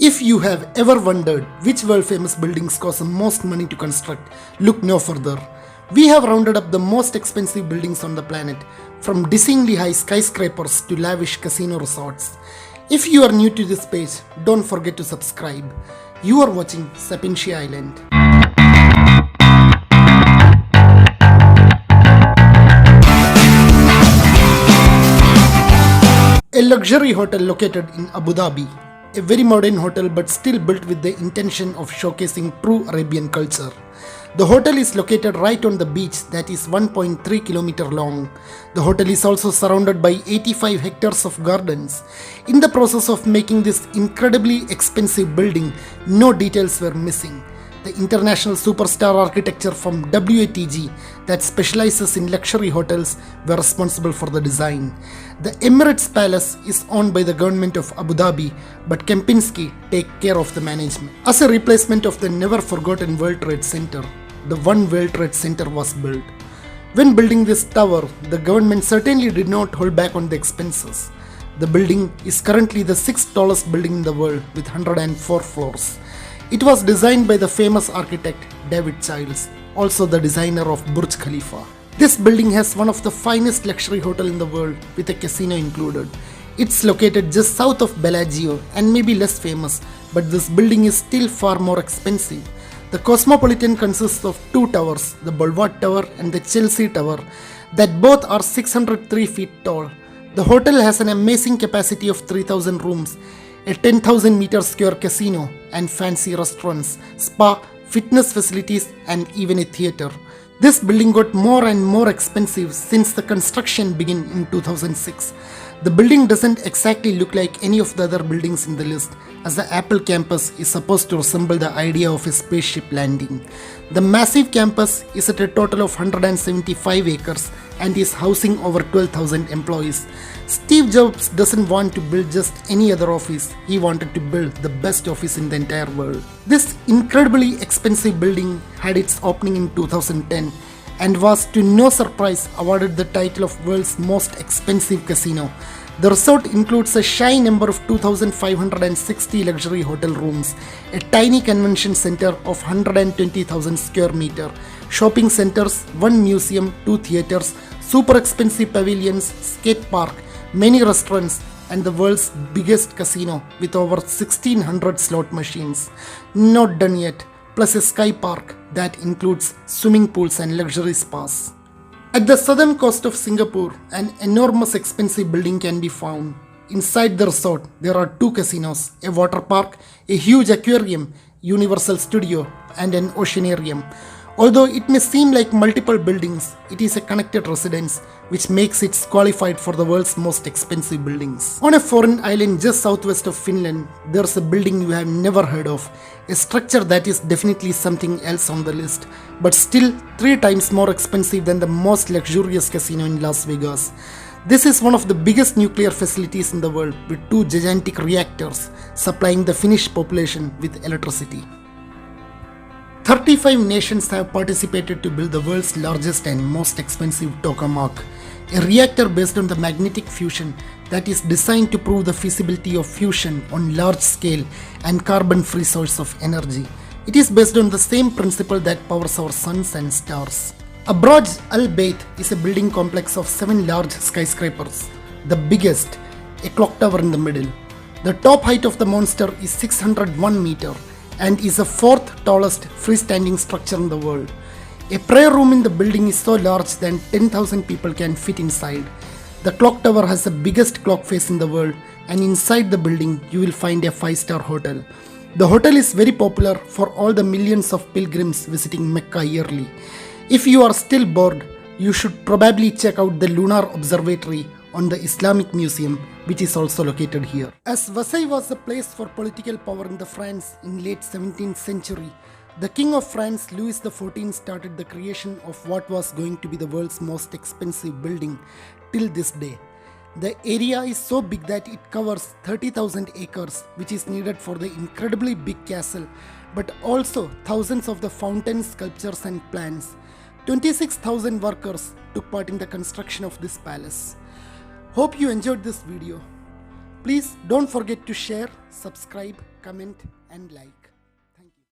If you have ever wondered which world famous buildings cost the most money to construct, look no further. We have rounded up the most expensive buildings on the planet, from dizzyingly high skyscrapers to lavish casino resorts. If you are new to this page, don't forget to subscribe. You are watching Sapientia Island. A luxury hotel located in Abu Dhabi. A very modern hotel but still built with the intention of showcasing true Arabian culture. The hotel is located right on the beach that is 1.3 km long. The hotel is also surrounded by 85 hectares of gardens. In the process of making this incredibly expensive building, no details were missing. The international superstar architecture from WATG that specializes in luxury hotels were responsible for the design. The Emirates Palace is owned by the government of Abu Dhabi, but Kempinski take care of the management. As a replacement of the never forgotten World Trade Center, the One World Trade Center was built. When building this tower, the government certainly did not hold back on the expenses. The building is currently the 6th tallest building in the world with 104 floors. It was designed by the famous architect David Childs, also the designer of Burj Khalifa. This building has one of the finest luxury hotels in the world with a casino included. It's located just south of Bellagio and may be less famous, but this building is still far more expensive. The Cosmopolitan consists of two towers, the Boulevard Tower and the Chelsea Tower, that both are 603 feet tall. The hotel has an amazing capacity of 3,000 rooms, a 10,000 meter square casino and fancy restaurants, spa, fitness facilities and even a theater. This building got more and more expensive since the construction began in 2006. The building doesn't exactly look like any of the other buildings in the list, as the Apple campus is supposed to resemble the idea of a spaceship landing. The massive campus is at a total of 175 acres and is housing over 12,000 employees. Steve Jobs doesn't want to build just any other office, he wanted to build the best office in the entire world. This incredibly expensive building had its opening in 2010 and was to no surprise awarded the title of world's most expensive casino. The resort includes a shy number of 2,560 luxury hotel rooms, a tiny convention center of 120,000 square meter, shopping centers, one museum, two theaters, super expensive pavilions, skate park, many restaurants, and the world's biggest casino with over 1,600 slot machines. Not done yet, plus a sky park that includes swimming pools and luxury spas. At the southern coast of Singapore, an enormous expensive building can be found. Inside the resort, there are two casinos, a water park, a huge aquarium, Universal Studio, and an oceanarium. Although it may seem like multiple buildings, it is a connected residence, which makes it qualified for the world's most expensive buildings. On a foreign island just southwest of Finland, there's a building you have never heard of, a structure that is definitely something else on the list, but still 3 times more expensive than the most luxurious casino in Las Vegas. This is one of the biggest nuclear facilities in the world with 2 gigantic reactors supplying the Finnish population with electricity. 35 nations have participated to build the world's largest and most expensive tokamak, a reactor based on the magnetic fusion that is designed to prove the feasibility of fusion on large scale and carbon-free source of energy. It is based on the same principle that powers our suns and stars. Abraj Al Bayt is a building complex of 7 large skyscrapers, the biggest, a clock tower in the middle. The top height of the monster is 601 meters and is the 4th tallest freestanding structure in the world. A prayer room in the building is so large that 10,000 people can fit inside. The clock tower has the biggest clock face in the world, and inside the building you will find a 5-star hotel. The hotel is very popular for all the millions of pilgrims visiting Mecca yearly. If you are still bored, you should probably check out the Lunar Observatory on the Islamic Museum, which is also located here. As Versailles was the place for political power in the France in late 17th century, the King of France, Louis XIV, started the creation of what was going to be the world's most expensive building till this day. The area is so big that it covers 30,000 acres, which is needed for the incredibly big castle, but also thousands of the fountains, sculptures and plants. 26,000 workers took part in the construction of this palace. Hope you enjoyed this video. Please don't forget to share, subscribe, comment and like. Thank you.